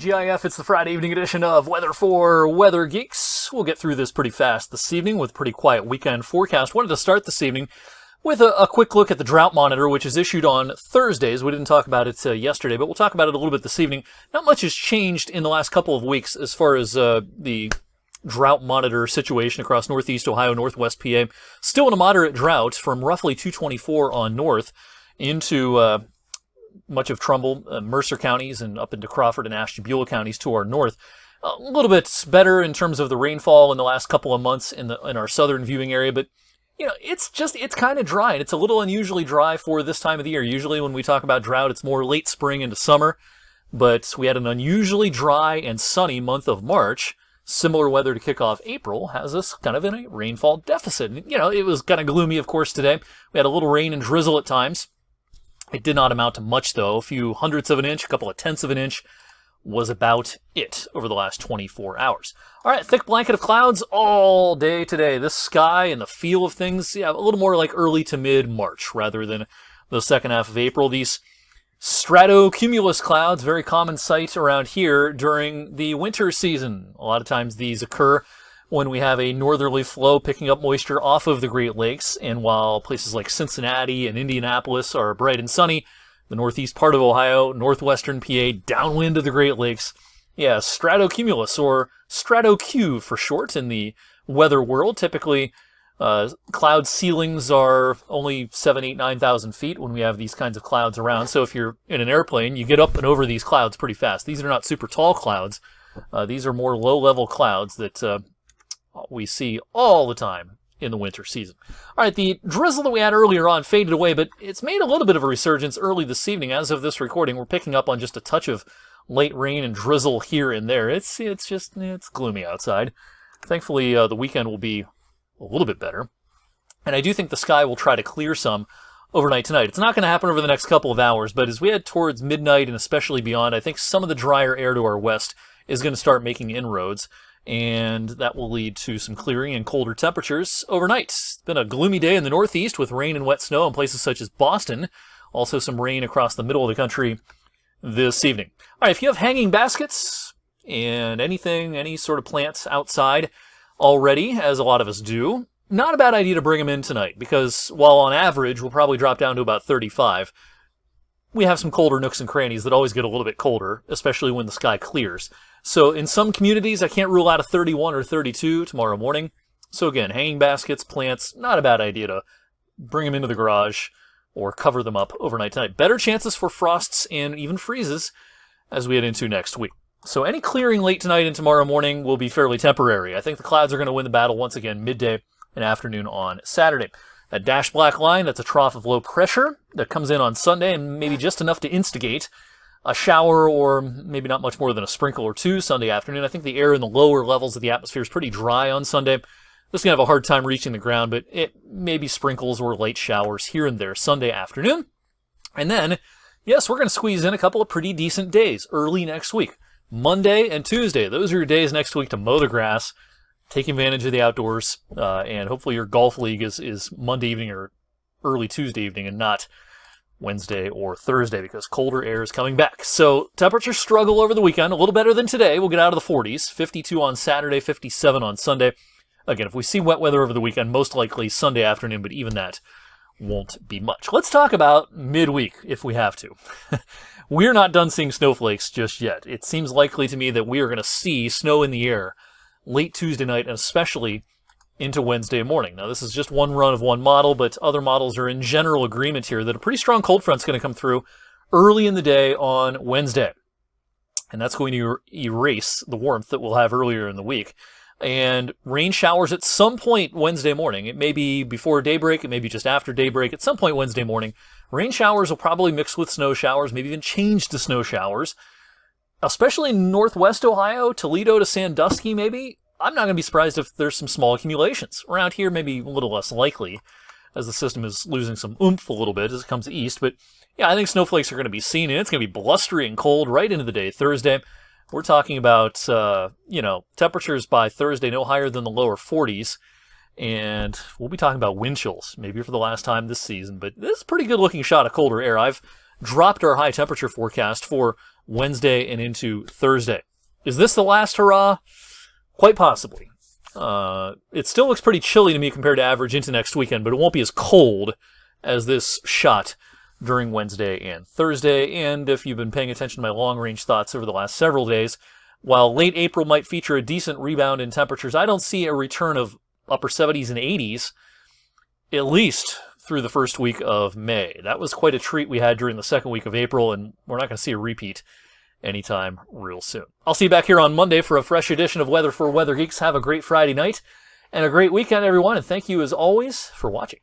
TGIF, it's the Friday evening edition of Weather for Weather Geeks. We'll get through this pretty fast this evening with a pretty quiet weekend forecast. Wanted to start this evening with a quick look at the drought monitor, which is issued on Thursdays. We didn't talk about it yesterday, but we'll talk about it a little bit this evening. Not much has changed in the last couple of weeks as far as the drought monitor situation across northeast Ohio, northwest PA. Still in a moderate drought from roughly 224 on north into much of Trumbull, Mercer counties, and up into Crawford and Ashtabula counties to our north. A little bit better in terms of the rainfall in the last couple of months in our southern viewing area, but you know, it's kind of dry, and it's a little unusually dry for this time of the year. Usually when we talk about drought, it's more late spring into summer, but we had an unusually dry and sunny month of March. Similar weather to kick off April has us kind of in a rainfall deficit. And, you know, it was kind of gloomy, of course, today. We had a little rain and drizzle at times. It did not amount to much, though. A few hundredths of an inch, a couple of tenths of an inch was about it over the last 24 hours. All right, thick blanket of clouds all day today. This sky and the feel of things, yeah, a little more like early to mid-March rather than the second half of April. These stratocumulus clouds, very common sight around here during the winter season. A lot of times these occur when we have a northerly flow picking up moisture off of the Great Lakes, and while places like Cincinnati and Indianapolis are bright and sunny, the northeast part of Ohio, northwestern PA, downwind of the Great Lakes, yeah, stratocumulus, or stratocu for short in the weather world. Typically, cloud ceilings are only 7,000, 8,000, 9,000 feet when we have these kinds of clouds around. So if you're in an airplane, you get up and over these clouds pretty fast. These are not super tall clouds. These are more low-level clouds that we see all the time in the winter season. All right, the drizzle that we had earlier on faded away, but it's made a little bit of a resurgence early this evening. As of this recording, we're picking up on just a touch of late rain and drizzle here and there. It's gloomy outside. Thankfully, the weekend will be a little bit better, and I do think the sky will try to clear some overnight tonight. It's not going to happen over the next couple of hours, but as we head towards midnight and especially beyond, I think some of the drier air to our west is going to start making inroads, and that will lead to some clearing and colder temperatures overnight. It's been a gloomy day in the northeast with rain and wet snow in places such as Boston. Also some rain across the middle of the country this evening. All right, if you have hanging baskets and any sort of plants outside already, as a lot of us do, not a bad idea to bring them in tonight, because while on average we'll probably drop down to about 35, we have some colder nooks and crannies that always get a little bit colder, especially when the sky clears. So in some communities, I can't rule out a 31 or 32 tomorrow morning. So again, hanging baskets, plants, not a bad idea to bring them into the garage or cover them up overnight tonight. Better chances for frosts and even freezes as we head into next week. So any clearing late tonight and tomorrow morning will be fairly temporary. I think the clouds are going to win the battle once again midday and afternoon on Saturday. That dashed black line, that's a trough of low pressure that comes in on Sunday and maybe just enough to instigate a shower or maybe not much more than a sprinkle or two Sunday afternoon. I think the air in the lower levels of the atmosphere is pretty dry on Sunday. This is going to have a hard time reaching the ground, but it may be sprinkles or light showers here and there Sunday afternoon. And then, yes, we're going to squeeze in a couple of pretty decent days early next week. Monday and Tuesday, those are your days next week to mow the grass, take advantage of the outdoors, and hopefully your golf league is Monday evening or early Tuesday evening and not Wednesday or Thursday, because colder air is coming back. So temperatures struggle over the weekend, a little better than today. We'll get out of the 40s, 52 on Saturday, 57 on Sunday. Again, if we see wet weather over the weekend, most likely Sunday afternoon, but even that won't be much. Let's talk about midweek, if we have to. We're not done seeing snowflakes just yet. It seems likely to me that we are going to see snow in the air late Tuesday night, and especially into Wednesday morning. Now, this is just one run of one model, but other models are in general agreement here that a pretty strong cold front's going to come through early in the day on Wednesday. And that's going to erase the warmth that we'll have earlier in the week. And rain showers at some point Wednesday morning. It may be before daybreak, it may be just after daybreak. At some point Wednesday morning, rain showers will probably mix with snow showers, maybe even change to snow showers. Especially in northwest Ohio, Toledo to Sandusky maybe. I'm not going to be surprised if there's some small accumulations. Around here, maybe a little less likely, as the system is losing some oomph a little bit as it comes east. But yeah, I think snowflakes are going to be seen, and it's going to be blustery and cold right into the day Thursday. We're talking about, temperatures by Thursday no higher than the lower 40s. And we'll be talking about wind chills, maybe for the last time this season. But this is a pretty good-looking shot of colder air. I've dropped our high temperature forecast for Wednesday and into Thursday. Is this the last hurrah? Quite possibly. It still looks pretty chilly to me compared to average into next weekend, but it won't be as cold as this shot during Wednesday and Thursday. And if you've been paying attention to my long-range thoughts over the last several days, while late April might feature a decent rebound in temperatures, I don't see a return of upper 70s and 80s, at least through the first week of May. That was quite a treat we had during the second week of April, and we're not going to see a repeat anytime real soon. I'll see you back here on Monday for a fresh edition of Weather for Weather Geeks. Have a great Friday night and a great weekend, everyone, and thank you as always for watching.